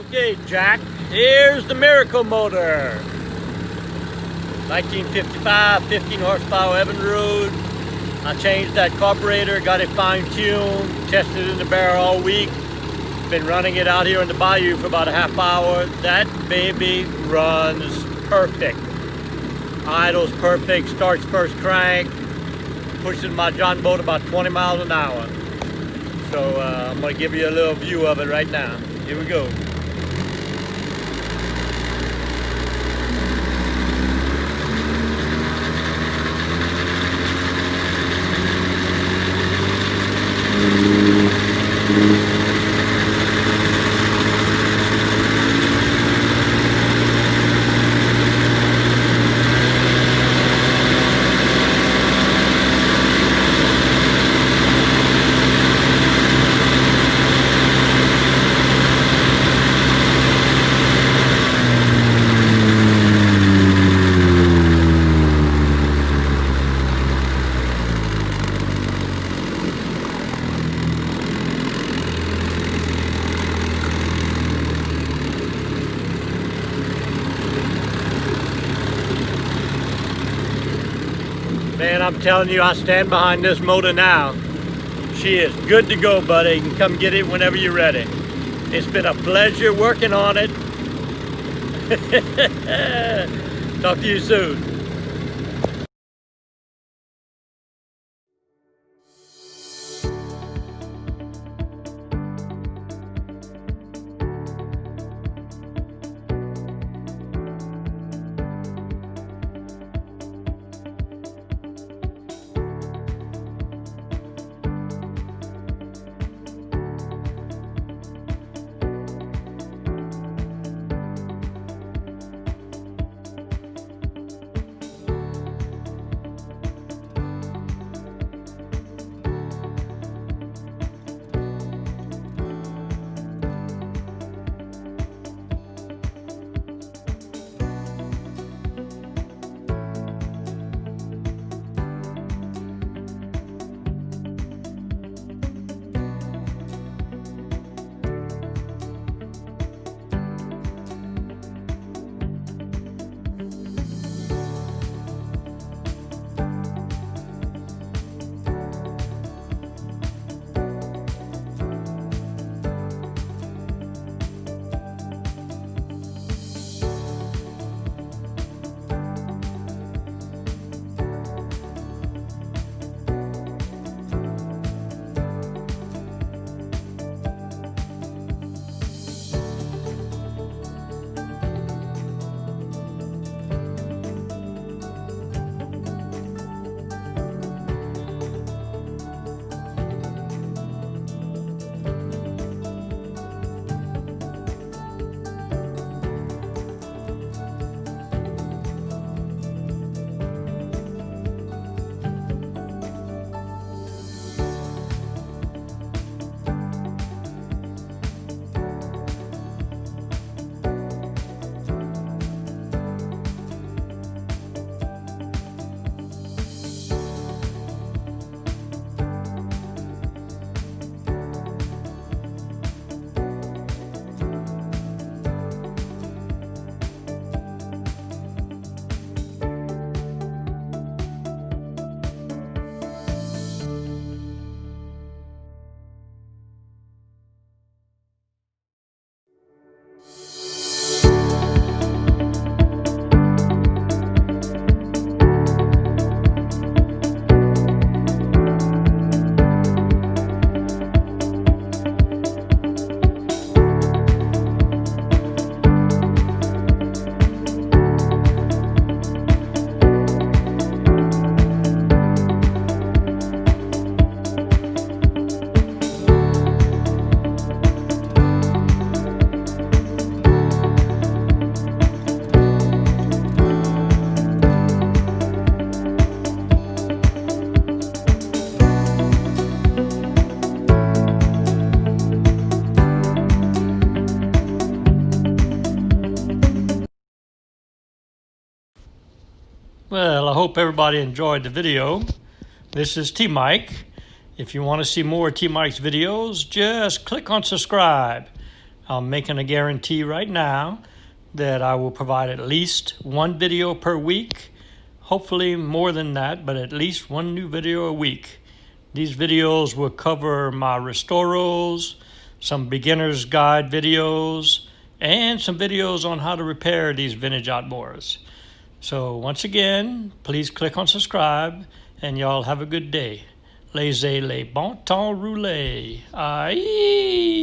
Okay, Jack, here's the Miracle motor. 1955, 15 horsepower Evinrude. I changed that carburetor, got it fine-tuned, tested in the barrel all week. Been running it out here in the Bayou for about a half hour. That baby runs perfect. Idles perfect, starts first crank, pushes my John boat about 20 miles an hour. So I'm gonna give you a little view of it right now. Here we go. Man, I'm telling you, I stand behind this motor now. She is good to go, buddy. You can come get it whenever you're ready. It's been a pleasure working on it. Talk to you soon. Well, I hope everybody enjoyed the video. This is T-Mike. If you want to see more T-Mike's videos, just click on subscribe. I'm making a guarantee right now that I will provide at least one video per week. Hopefully more than that, but at least one new video a week. These videos will cover my restorals, some beginner's guide videos, and some videos on how to repair these vintage outboards. So once again, please click on subscribe, and y'all have a good day. Laissez les bon temps rouler. Aïe!